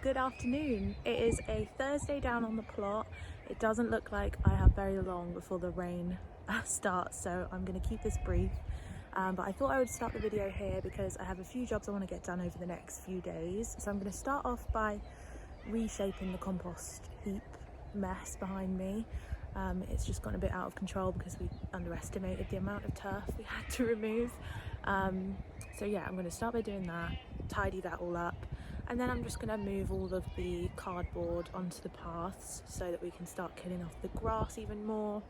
good afternoon. It is a Thursday down on the plot. It doesn't look like I have very long before the rain starts, so I'm going to keep this brief. But I thought I would start the video here because I have a few jobs I want to get done over the next few days. So I'm going to start off by reshaping the compost heap mess behind me. It's just gotten a bit out of control because we underestimated the amount of turf we had to remove. So yeah, I'm going to start by doing that, tidy that all up, and then I'm just going to move all of the cardboard onto the paths so that we can start killing off the grass even more.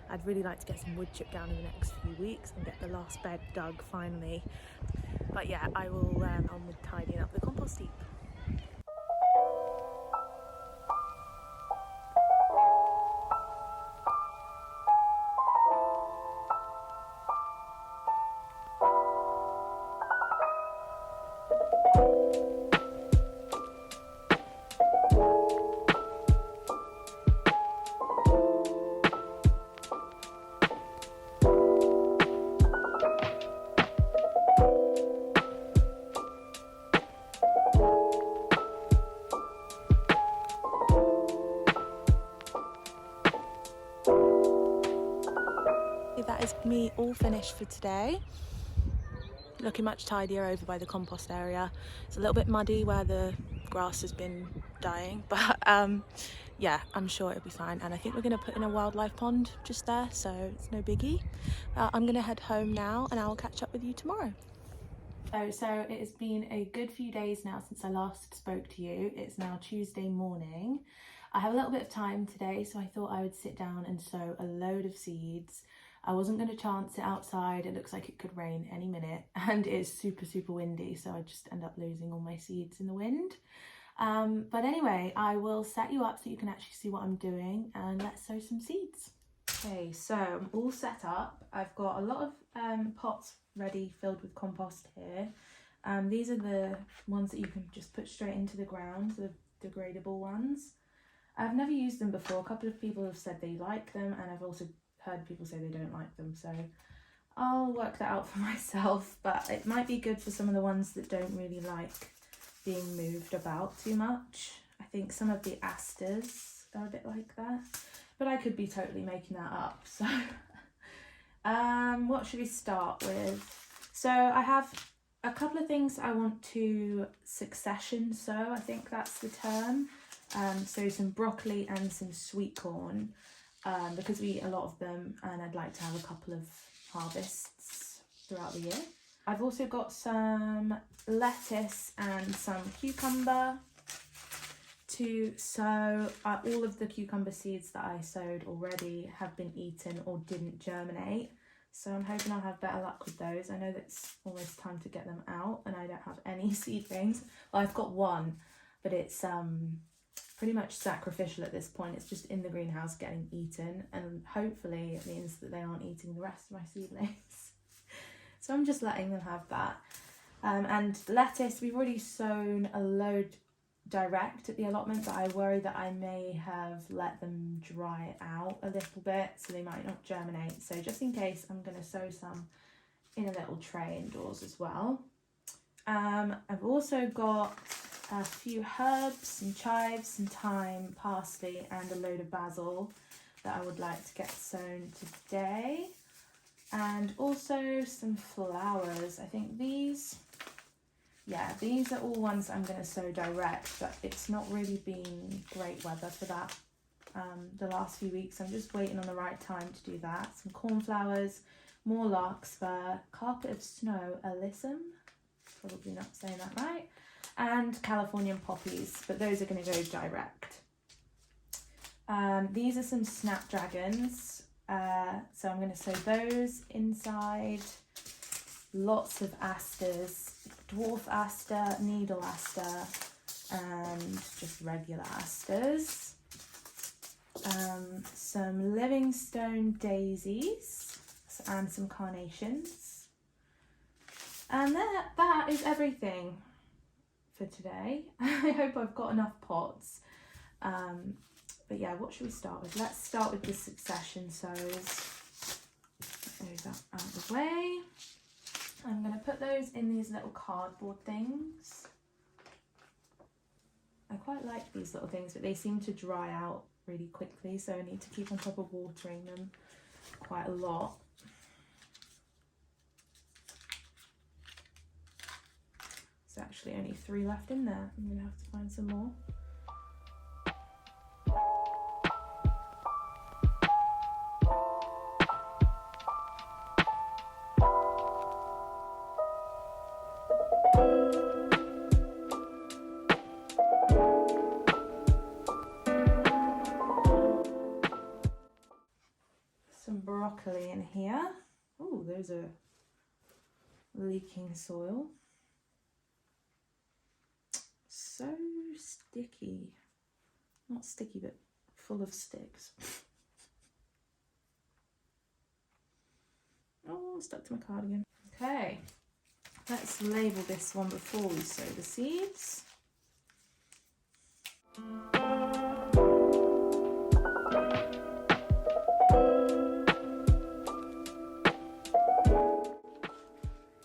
I'd really like to get some wood chipped down in the next few weeks and get the last bed dug finally. But yeah, I will on with tidying up the compost heap. That is me all finished for today. Looking much tidier over by the compost area. It's a little bit muddy where the grass has been dying, but yeah, I'm sure it'll be fine. And I think we're going to put in a wildlife pond just there, so it's no biggie. I'm going to head home now and I'll catch up with you tomorrow. So it has been a good few days now since I last spoke to you. It's now Tuesday morning. I have a little bit of time today, so I thought I would sit down and sow a load of seeds. I wasn't going to chance it outside. It looks like it could rain any minute and it's super windy, so I just end up losing all my seeds in the wind. But anyway, I will set you up so you can actually see what I'm doing and let's sow some seeds. Okay, so I'm all set up. I've got a lot of pots ready filled with compost here. These are the ones that you can just put straight into the ground, the degradable ones. I've never used them before. A couple of people have said they like them, and I've also heard people say they don't like them, so I'll work that out for myself. But it might be good for some of the ones that don't really like being moved about too much. I think some of the asters are a bit like that, but I could be totally making that up. So what should we start with? So I have a couple of things I want to succession sow, I think that's the term. So some broccoli and some sweet corn, because we eat a lot of them and I'd like to have a couple of harvests throughout the year. I've also got some lettuce and some cucumber to sow. All of the cucumber seeds that I sowed already have been eaten or didn't germinate, so I'm hoping I'll have better luck with those. I know that it's almost time to get them out and I don't have any seedlings. Well, I've got one, but it's pretty much sacrificial at this point. It's just in the greenhouse getting eaten, and hopefully it means that they aren't eating the rest of my seedlings. So I'm just letting them have that. And lettuce, we've already sown a load direct at the allotment, but I worry that I may have let them dry out a little bit, so they might not germinate. So just in case, I'm going to sow some in a little tray indoors as well. I've also got a few herbs, some chives, some thyme, parsley and a load of basil that I would like to get sown today. And also some flowers. I think these are all ones I'm going to sow direct, but it's not really been great weather for that the last few weeks. I'm just waiting on the right time to do that. Some cornflowers, more larkspur, carpet of snow, alyssum, probably not saying that right, and Californian poppies, but those are going to go direct. These are some snapdragons, so I'm going to sow those inside. Lots of asters, dwarf aster, needle aster, and just regular asters. Some Livingstone daisies and some carnations. And that is everything for today. I hope I've got enough pots. But yeah, what should we start with? Let's start with the succession sows. Those out of the way. I'm going to put those in these little cardboard things. I quite like these little things, but they seem to dry out really quickly, so I need to keep on top of watering them quite a lot. There's actually only 3 left in there. I'm gonna have to find some more. Some broccoli in here. Oh, those are leaking soil. So sticky. Not sticky, but full of sticks. Oh, stuck to my cardigan. Okay, let's label this one before we sow the seeds.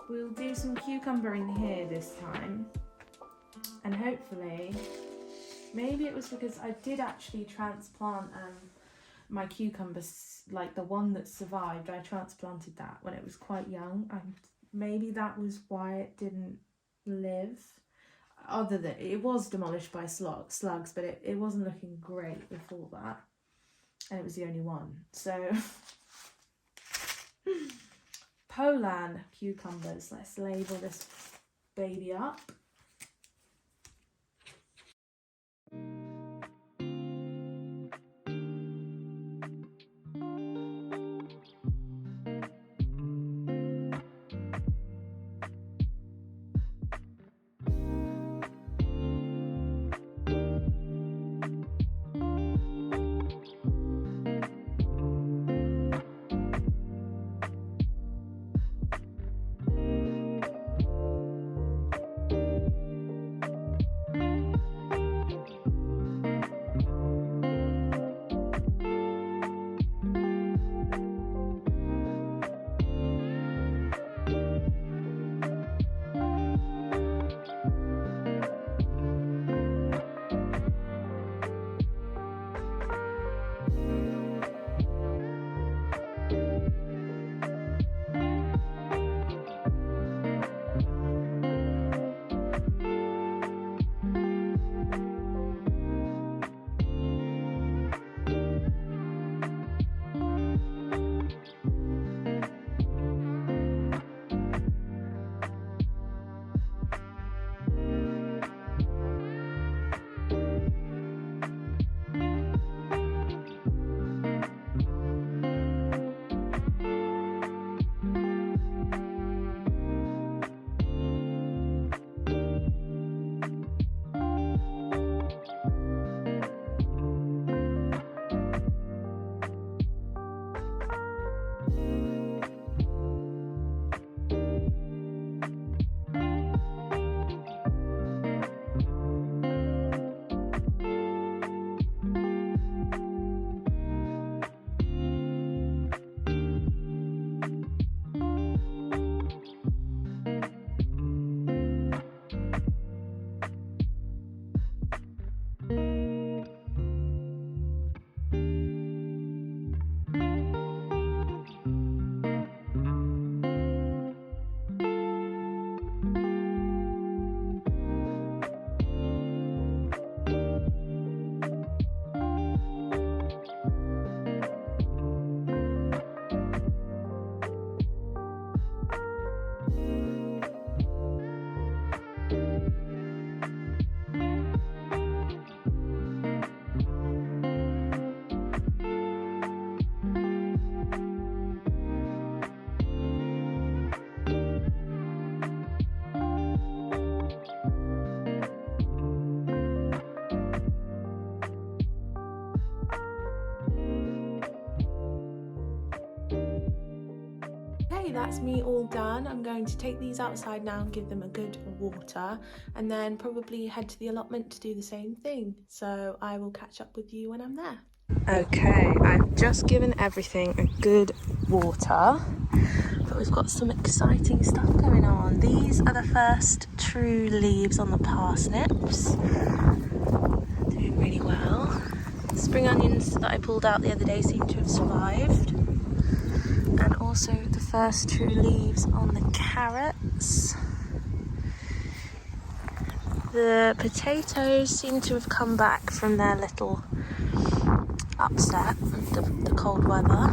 We'll do some cucumber in here this time, and hopefully, maybe it was because I did actually transplant my cucumbers, like the one that survived, I transplanted that when it was quite young, and maybe that was why it didn't live. Other than it was demolished by slugs, but it wasn't looking great before that, and it was the only one. So Poland cucumbers. Let's label this baby up. That's me all done. I'm going to take these outside now and give them a good water, and then probably head to the allotment to do the same thing. So I will catch up with you when I'm there. Okay, I've just given everything a good water, but we've got some exciting stuff going on. These are the first true leaves on the parsnips. onions that I pulled out the other day seem to have survived. And also the first true leaves on the carrots. The potatoes seem to have come back from their little upset of the cold weather.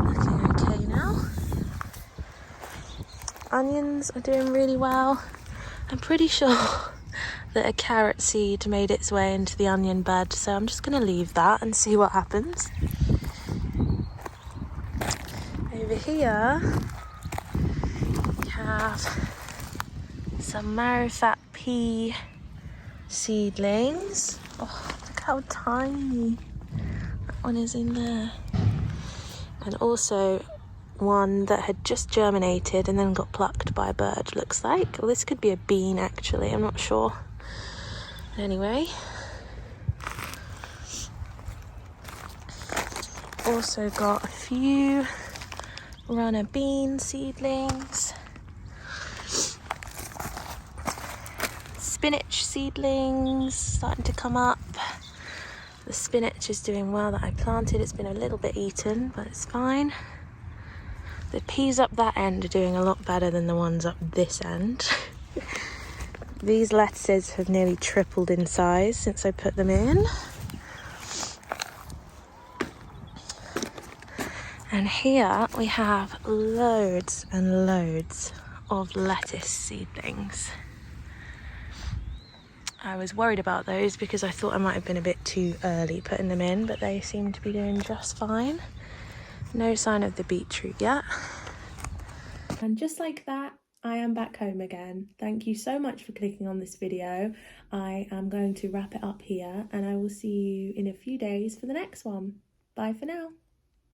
Looking okay now. Onions are doing really well. I'm pretty sure that a carrot seed made its way into the onion bed, so I'm just going to leave that and see what happens. Over here we have some marrowfat pea seedlings. Oh, look how tiny that one is in there. And also one that had just germinated and then got plucked by a bird, looks like. Well, this could be a bean actually, I'm not sure. Anyway, also got a few runner bean seedlings, spinach seedlings starting to come up. The spinach is doing well that I planted. It's been a little bit eaten, but it's fine. The peas up that end are doing a lot better than the ones up this end. These lettuces have nearly tripled in size since I put them in. And here we have loads and loads of lettuce seedlings. I was worried about those because I thought I might have been a bit too early putting them in, but they seem to be doing just fine. No sign of the beetroot yet. And just like that, I am back home again. Thank you so much for clicking on this video. I am going to wrap it up here and I will see you in a few days for the next one. Bye for now.